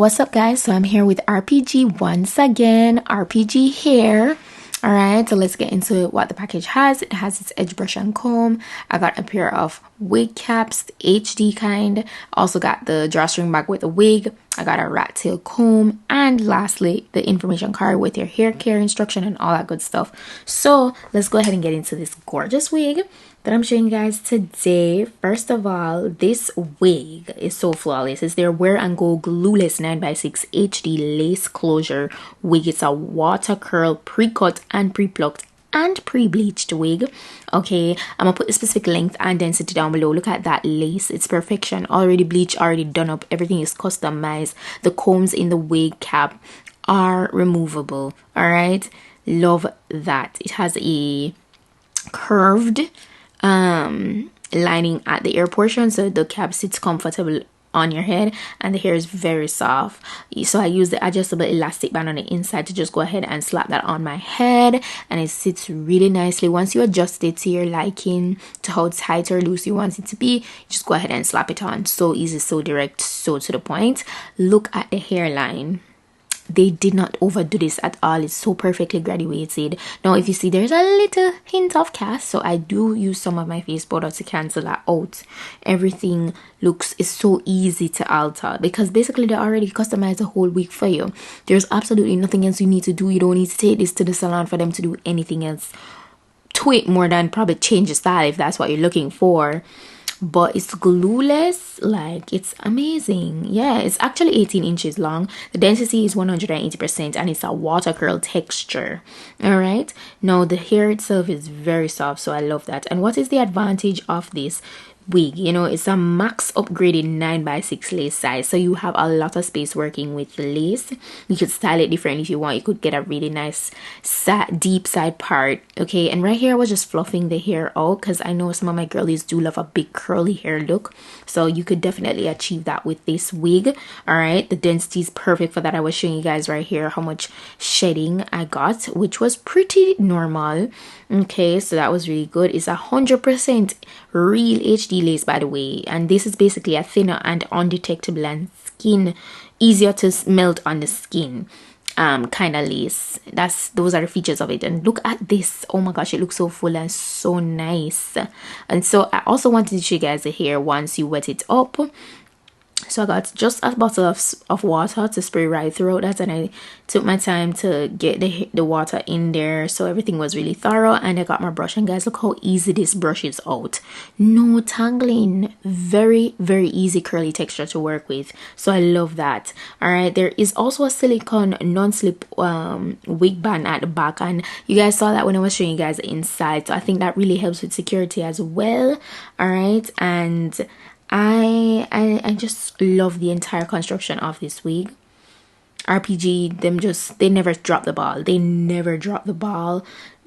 What's up, guys? So I'm here with RPG once again, RPGhair. All right, so let's get into what the package has. It has its edge brush and comb. I got a pair of wig caps, the HD kind. Also got the drawstring bag with a wig. I got a rat tail comb, and lastly the information card with your hair care instruction and all that good stuff. So let's go ahead and get into this gorgeous wig that I'm showing you guys today. First of all, this wig is so flawless. It's their Wear and Go Glueless 9x6 HD lace closure wig. It's a water curl, pre-cut and pre-plucked and pre-bleached wig. Okay, I'm gonna put the specific length and density down below. Look at that lace, it's perfection. Already bleached, already done up, everything is customized. The combs in the wig cap are removable. All right, love that. It has a curved lining at the ear portion, so the cap sits comfortable on your head, and the hair is very soft. So I use the adjustable elastic band on the inside to just go ahead and slap that on my head, and it sits really nicely. Once you adjust it to your liking, to how tight or loose you want it to be, just go ahead and slap it on. So easy, so direct, so to the point. Look at the hairline. They did not overdo this at all. It's so perfectly graduated. Now if you see, there's a little hint of cast, so I do use some of my face powder to cancel that out. Everything is so easy to alter because basically they already customized the whole wig for you. There's absolutely nothing else you need to do. You don't need to take this to the salon for them to do anything else to it more than probably change the style if that's what you're looking for. But it's glueless, like it's amazing. Yeah, it's actually 18 inches long. The density is 180% and it's a water curl texture. All right, now the hair itself is very soft, so I love that. And what is the advantage of this wig? You know, it's a max upgraded 9x6 lace size, so you have a lot of space working with the lace. You could style it differently if you want. You could get a really nice deep side part. Okay, and right here I was just fluffing the hair out because I know some of my girlies do love a big curly hair look, so you could definitely achieve that with this wig. All right, the density is perfect for that. I was showing you guys right here how much shedding I got, which was pretty normal. Okay, so that was really good. It's 100% real HD lace, by the way, and this is basically a thinner and undetectable and skin easier to melt on the skin kind of lace. Those are the features of it. And look at this, oh my gosh, it looks so full and so nice. And so I also wanted to show you guys the hair once you wet it up. So I got just a bottle of water to spray right throughout that, and I took my time to get the water in there, so everything was really thorough. And I got my brush, and guys, look how easy this brush is out. No tangling, very easy curly texture to work with, so I love that. All right, there is also a silicone non-slip wig band at the back, and you guys saw that when I was showing you guys the inside, so I think that really helps with security as well. All right, and I just love the entire construction of this wig. RPG, they never drop the ball. They never drop the ball.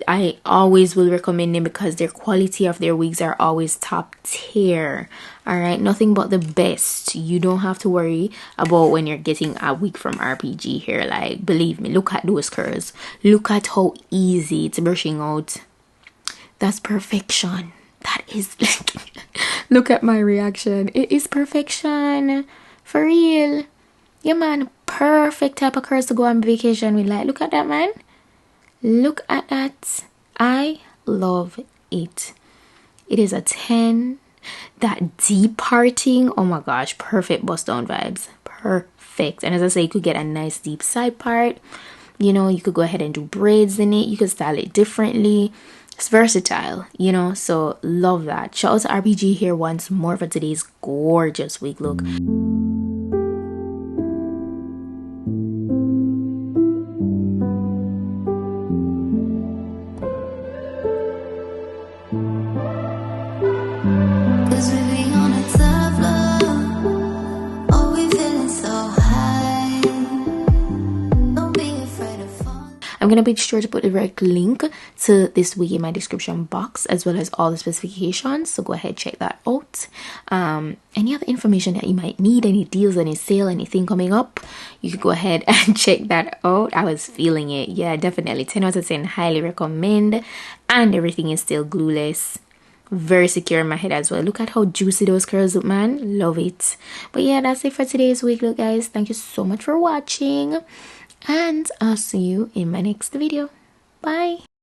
I always will recommend them because their quality of their wigs are always top tier. All right, nothing but the best. You don't have to worry about when you're getting a wig from RPGhair. Like, believe me, look at those curls. Look at how easy it's brushing out. That's perfection. That is like, look at my reaction. It is perfection for real. Yeah, man, perfect type of curls to go on vacation with. Like, look at that, man. Look at that. I love it. It is a 10. That deep parting, oh my gosh, perfect bust down vibes. Perfect. And as I say, you could get a nice deep side part. You know, you could go ahead and do braids in it. You could style it differently. It's versatile, you know, so love that. Shout out to RPGhair once more for today's gorgeous wig look. I'm going to be sure to put a direct link to this wig in my description box, as well as all the specifications, so go ahead, check that out. Any other information that you might need, any deals, any sale, anything coming up, you could go ahead and check that out. I was feeling it. Yeah, definitely 10 out of 10, highly recommend. And everything is still glueless. very secure in my head as well. Look at how juicy those curls look, man. Love it. But yeah, that's it for today's wig look, guys. Thank you so much for watching, and I'll see you in my next video. Bye.